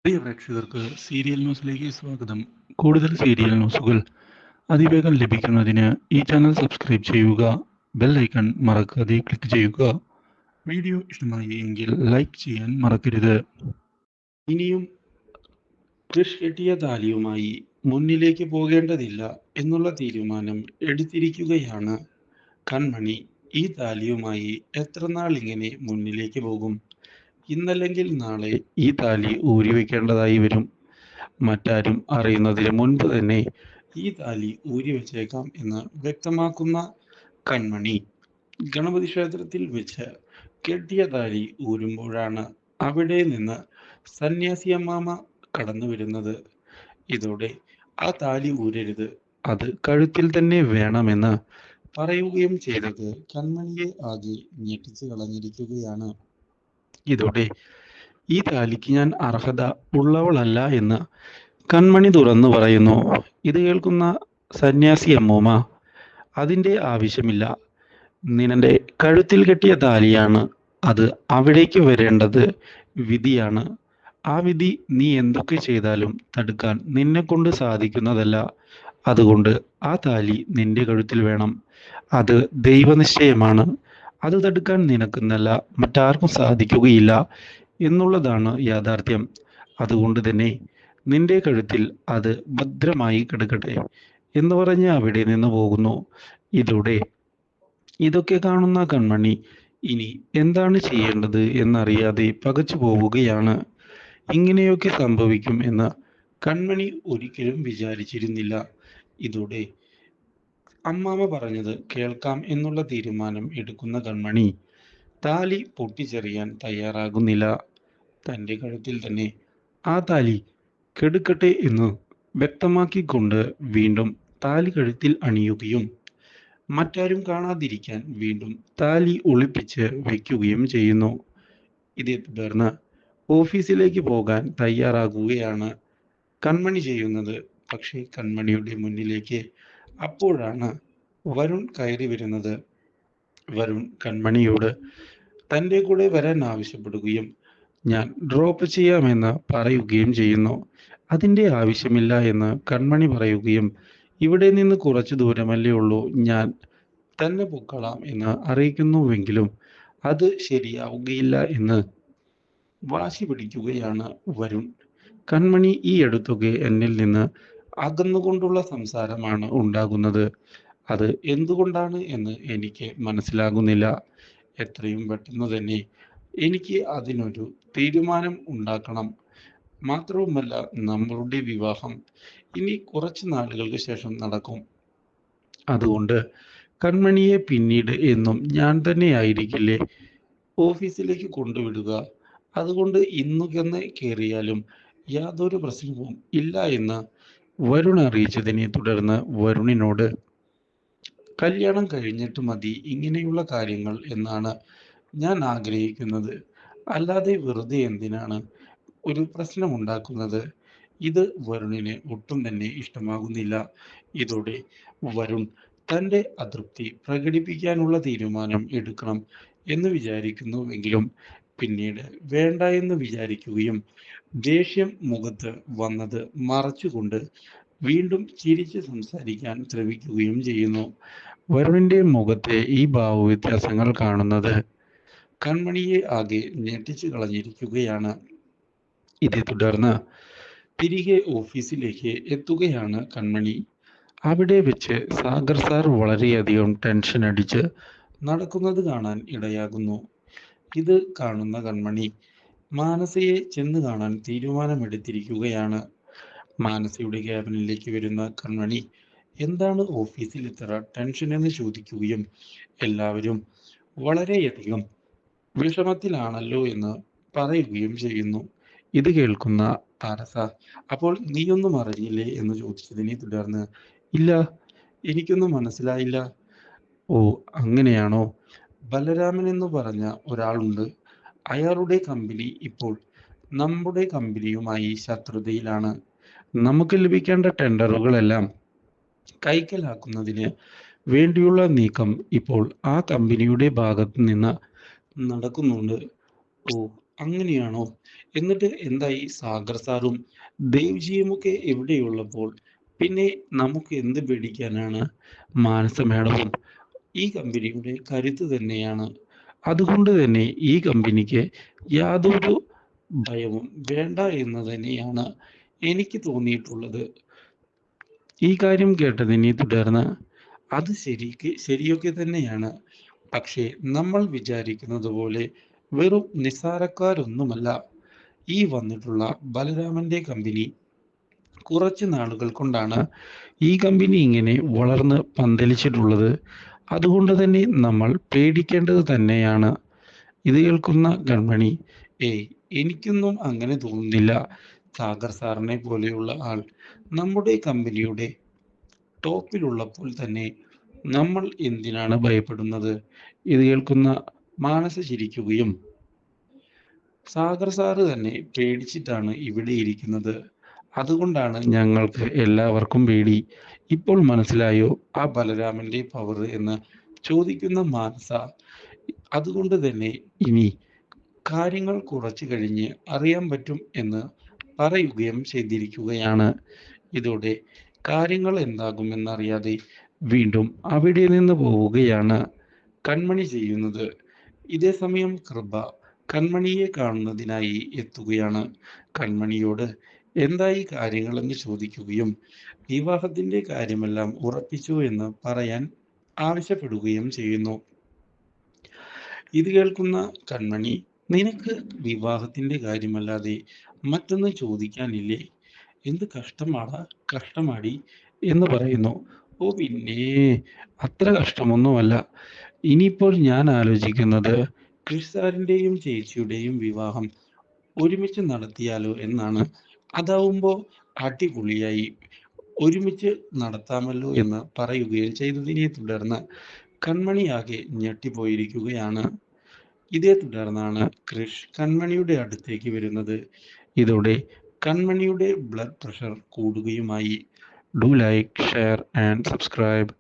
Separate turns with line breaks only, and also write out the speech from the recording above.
പ്രിയ പ്രേക്ഷകർക്ക് സീരിയൽ ന്യൂസിലേക്ക് സ്വാഗതം. കൂടുതൽ സീരിയൽ ന്യൂസുകൾ അതിവേഗം ലഭിക്കുന്നതിന് ഈ ചാനൽ സബ്സ്ക്രൈബ് ചെയ്യുക. ബെൽ ഐക്കൺ മറക്കാതെ ക്ലിക്ക് ചെയ്യുക. വീഡിയോ ഇഷ്ടമായി എങ്കിൽ ലൈക്ക് ചെയ്യാൻ മറക്കരുത്. ഇനിയും കൃഷ് കെട്ടിയ താലിയുമായി മുന്നിലേക്ക് പോകേണ്ടതില്ല എന്നുള്ള തീരുമാനം എടുത്തിരിക്കുകയാണ് കൺമണി. ഈ താലിയുമായി എത്ര നാൾ ഇങ്ങനെ മുന്നിലേക്ക് പോകും? ഇന്നല്ലെങ്കിൽ നാളെ ഈ താലി ഊരിവെക്കേണ്ടതായി വരും. മറ്റാരും അറിയുന്നതിന് മുൻപ് തന്നെ ഈ താലി ഊരിവെച്ചേക്കാം എന്ന് വ്യക്തമാക്കുന്ന കൺമണി ഗണപതി ക്ഷേത്രത്തിൽ വെച്ച് കെട്ടിയ താലി ഊരുമ്പോഴാണ് അവിടെ നിന്ന് സന്യാസി അമ്മാമ കടന്നു വരുന്നത്. ഇതോടെ ആ താലി ഊരരുത്, അത് കഴുത്തിൽ തന്നെ വേണമെന്ന് പറയുകയും ചെയ്തത് കൺമണിയെ ആകെ ഞെട്ടിച്ചു കളഞ്ഞിരിക്കുകയാണ്. ഇതോടെ ഈ താലിക്ക് ഞാൻ അർഹത ഉള്ളവളല്ല എന്ന് കൺമണി തുറന്നു പറയുന്നു. ഇത് കേൾക്കുന്ന സന്യാസി അമ്മൂമ്മ, അതിൻ്റെ ആവശ്യമില്ല, നിന്റെ കഴുത്തിൽ കെട്ടിയ താലിയാണ്, അത് അവിടേക്ക് വരേണ്ടത് വിധിയാണ്. ആ വിധി നീ എന്തൊക്കെ ചെയ്താലും തടുക്കാൻ നിന്നെ കൊണ്ട് സാധിക്കുന്നതല്ല. അതുകൊണ്ട് ആ താലി നിന്റെ കഴുത്തിൽ വേണം. അത് ദൈവനിശ്ചയമാണ്. അത് തടുക്കാൻ നിനക്കെന്നല്ല മറ്റാർക്കും സാധിക്കുകയില്ല എന്നുള്ളതാണ് യാഥാർത്ഥ്യം. അതുകൊണ്ട് തന്നെ നിന്റെ കഴുത്തിൽ അത് ഭദ്രമായി കിടക്കട്ടെ എന്ന് പറഞ്ഞ് അവിടെ നിന്ന് പോകുന്നു. ഇതോടെ ഇതൊക്കെ കാണുന്ന കൺമണി ഇനി എന്താണ് ചെയ്യേണ്ടത് എന്നറിയാതെ പകച്ചു പോവുകയാണ്. ഇങ്ങനെയൊക്കെ സംഭവിക്കും എന്ന് കൺമണി ഒരിക്കലും വിചാരിച്ചിരുന്നില്ല. ഇതോടെ അമ്മാമ പറഞ്ഞത് കേൾക്കാം എന്നുള്ള തീരുമാനം എടുക്കുന്ന കൺമണി താലി പൊട്ടിച്ചെറിയാൻ തയ്യാറാകുന്നില്ല. തൻ്റെ കഴുത്തിൽ തന്നെ ആ താലി കെടുക്കട്ടെ എന്ന് വ്യക്തമാക്കിക്കൊണ്ട് വീണ്ടും താലി കഴുത്തിൽ അണിയുകയും മറ്റാരും കാണാതിരിക്കാൻ വീണ്ടും താലി ഒളിപ്പിച്ച് വയ്ക്കുകയും ചെയ്യുന്നു. ഇതേ തുടർന്ന് ഓഫീസിലേക്ക് പോകാൻ തയ്യാറാകുകയാണ് കൺമണി ചെയ്യുന്നത്. പക്ഷേ കൺമണിയുടെ മുന്നിലേക്ക് അപ്പോഴാണ് വരുൺ കയറി വരുന്നത്. വരുൺ കൺമണിയോട് തൻ്റെ കൂടെ വരാൻ ആവശ്യപ്പെടുകയും ഞാൻ ഡ്രോപ്പ് ചെയ്യാമെന്ന് പറയുകയും ചെയ്യുന്നു. അതിൻ്റെ ആവശ്യമില്ല എന്ന് കൺമണി പറയുകയും ഇവിടെ നിന്ന് കുറച്ചു ദൂരമല്ലേ ഉള്ളൂ, ഞാൻ തന്നെ പൊക്കളാം എന്ന് അറിയിക്കുന്നുവെങ്കിലും അത് ശരിയാവുകയില്ല എന്ന് വാശി പിടിക്കുകയാണ് വരുൺ. കൺമണി ഈ അടുത്തൊക്കെ എന്നിൽ നിന്ന് അകന്നുകൊണ്ടുള്ള സംസാരമാണ് ഉണ്ടാകുന്നത്. അത് എന്തുകൊണ്ടാണ് എന്ന് എനിക്ക് മനസ്സിലാകുന്നില്ല. എത്രയും പെട്ടെന്ന് തന്നെ എനിക്ക് അതിനൊരു തീരുമാനം ഉണ്ടാക്കണം. മാത്രവുമല്ല, നമ്മളുടെ വിവാഹം ഇനി കുറച്ച് നാളുകൾക്ക് ശേഷം നടക്കും. അതുകൊണ്ട് കൺമണിയെ പിന്നീട് എന്നും ഞാൻ തന്നെ ആയിരിക്കില്ലേ ഓഫീസിലേക്ക് കൊണ്ടുവിടുക. അതുകൊണ്ട് ഇന്നു തന്നെ കയറിയാലും യാതൊരു പ്രശ്നവും ഇല്ല എന്ന് വരുൺ അറിയിച്ചതിനെ തുടർന്ന് വരുണിനോട് കല്യാണം കഴിഞ്ഞിട്ട് മതി ഇങ്ങനെയുള്ള കാര്യങ്ങൾ എന്നാണ് ഞാൻ ആഗ്രഹിക്കുന്നത്. അല്ലാതെ വെറുതെ എന്തിനാണ് ഒരു പ്രശ്നമുണ്ടാക്കുന്നത്? ഇത് വരുണിന് ഒട്ടും തന്നെ ഇഷ്ടമാകുന്നില്ല. ഇതോടെ വരുൺ തൻ്റെ അതൃപ്തി പ്രകടിപ്പിക്കാനുള്ള തീരുമാനം എടുക്കണം എന്ന് വിചാരിക്കുന്നുവെങ്കിലും പിന്നീട് വേണ്ട എന്ന് വിചാരിക്കുകയും ദേഷ്യം മുഖത്ത് വന്നത് മറച്ചുകൊണ്ട് വീണ്ടും ചിരിച്ച് സംസാരിക്കാൻ ശ്രമിക്കുകയും ചെയ്യുന്നു. വരുണിന്റെ മുഖത്തെ ഈ ഭാവവ്യത്യാസങ്ങൾ കാണുന്നത് കൺമണിയെ ആകെ ഞെട്ടിച്ചു കളഞ്ഞിരിക്കുകയാണ്. ഇതേ തുടർന്ന് തിരികെ ഓഫീസിലേക്ക് എത്തുകയാണ് കൺമണി. അവിടെ വെച്ച് സാഗർ സാർ വളരെയധികം ടെൻഷൻ അടിച്ച് നടക്കുന്നത് കാണാൻ ഇടയാകുന്നു. ഇത് കാണുന്ന കൺമണി മാനസയെ ചെന്ന് കാണാൻ തീരുമാനമെടുത്തിരിക്കുകയാണ്. മാനസയുടെ ക്യാബിനിലേക്ക് വരുന്ന കൺമണി എന്താണ് ഓഫീസിൽ ഇത്ര ടെൻഷൻ എന്ന് ചോദിക്കുകയും എല്ലാവരും വളരെയധികം വിഷമത്തിലാണല്ലോ എന്ന് പറയുകയും ചെയ്യുന്നു. ഇത് കേൾക്കുന്ന താരസ, അപ്പോൾ നീയൊന്നും അറിഞ്ഞില്ലേ എന്ന് ചോദിച്ചതിനെ തുടർന്ന് ഇല്ല, എനിക്കൊന്നും മനസ്സിലായില്ല. ഓ, അങ്ങനെയാണോ? ബലരാമൻ എന്ന് പറഞ്ഞ ഒരാളുണ്ട്. അയാളുടെ കമ്പനി ഇപ്പോൾ നമ്മുടെ കമ്പനിയുമായി ശത്രുതയിലാണ്. നമുക്ക് ലഭിക്കേണ്ട ടെൻഡറുകളെല്ലാം കൈക്കലാക്കുന്നതിന് വേണ്ടിയുള്ള നീക്കം ഇപ്പോൾ ആ കമ്പനിയുടെ ഭാഗത്ത് നിന്ന് നടക്കുന്നുണ്ട്. ഓ, അങ്ങനെയാണോ? എന്നിട്ട് എന്തായി? സാഗർ സാറും ദേവ്ജിയുമൊക്കെ എവിടെയുള്ളപ്പോൾ പിന്നെ നമുക്ക് എന്ത് പേടിക്കാനാണ്? മാനസ മാഡവും ഈ കമ്പനിയുടെ കരുത്ത് തന്നെയാണ്. അതുകൊണ്ട് തന്നെ ഈ കമ്പനിക്ക് യാതൊരു ഭയവും വേണ്ട എന്ന് തന്നെയാണ് എനിക്ക് തോന്നിയിട്ടുള്ളത്. ഈ കാര്യം കേട്ടതിനെ തുടർന്ന് അത് ശരിയൊക്കെ തന്നെയാണ്. പക്ഷേ നമ്മൾ വിചാരിക്കുന്നത് പോലെ വെറും നിസ്സാരക്കാരൊന്നുമല്ല ഈ വന്നിട്ടുള്ള ബലരാമന്റെ കമ്പനി. കുറച്ച് നാളുകൾ കൊണ്ടാണ് ഈ കമ്പനി ഇങ്ങനെ വളർന്ന് പന്തലിച്ചിട്ടുള്ളത്. അതുകൊണ്ട് തന്നെ നമ്മൾ പേടിക്കേണ്ടത് തന്നെയാണ്. ഇത് കേൾക്കുന്ന കൺമണി, ഏയ് എനിക്കൊന്നും അങ്ങനെ തോന്നുന്നില്ല. സാഗർ സാറിനെ പോലെയുള്ള ആൾ നമ്മുടെ കമ്പനിയുടെ ടോപ്പിലുള്ളപ്പോൾ തന്നെ നമ്മൾ എന്തിനാണ് ഭയപ്പെടുന്നത്? ഇത് കേൾക്കുന്ന മാനസ ചിരിക്കുകയും, സാഗർ സാറ് തന്നെ പേടിച്ചിട്ടാണ് ഇവിടെ ഇരിക്കുന്നത്. അതുകൊണ്ടാണ് ഞങ്ങൾക്ക് എല്ലാവർക്കും പേടി. ഇപ്പോൾ മനസ്സിലായോ ആ ബലരാമന്റെ പവർ എന്ന് ചോദിക്കുന്ന മാനസ. അതുകൊണ്ട് തന്നെ ഇനി കാര്യങ്ങൾ കുറച്ചു കഴിഞ്ഞ് അറിയാൻ പറ്റും എന്ന് പറയുകയും ചെയ്തിരിക്കുകയാണ്. ഇതോടെ കാര്യങ്ങൾ എന്താകുമെന്നറിയാതെ വീണ്ടും അവിടെ നിന്ന് പോവുകയാണ് കൺമണി ചെയ്യുന്നത്. ഇതേ സമയം കൃപ കൺമണിയെ കാണുന്നതിനായി എത്തുകയാണ്. കൺമണിയോട് എന്തായി കാര്യങ്ങളെന്ന് ചോദിക്കുകയും വിവാഹത്തിന്റെ കാര്യമെല്ലാം ഉറപ്പിച്ചു എന്ന് പറയാൻ ആവശ്യപ്പെടുകയും ചെയ്യുന്നു. ഇത് കേൾക്കുന്ന കൺമണി, നിനക്ക് വിവാഹത്തിന്റെ കാര്യമല്ലാതെ മറ്റൊന്നും ചോദിക്കാനില്ലേ? എന്ത് കഷ്ടമാടി എന്ന് പറയുന്നു. ഓ പിന്നെ അത്ര കഷ്ടമൊന്നുമല്ല. ഇനിയിപ്പോൾ ഞാൻ ആലോചിക്കുന്നത് ക്രിഷ് സാറിന്റെയും ചേച്ചിയുടെയും വിവാഹം ഒരുമിച്ച് നടത്തിയാലോ എന്നാണ്. അതാവുമ്പോ അടിപൊളിയായി ഒരുമിച്ച് നടത്താമല്ലോ എന്ന് പറയുകയും ചെയ്തതിനെ തുടർന്ന് കൺമണിയാകെ ഞെട്ടിപ്പോയിരിക്കുകയാണ്. ഇതേ തുടർന്നാണ് ക്രിഷ് കൺമണിയുടെ അടുത്തേക്ക് വരുന്നത്. ഇതോടെ കൺമണിയുടെ ബ്ലഡ് പ്രഷർ കൂടുകയുമായി. Do like, share and subscribe.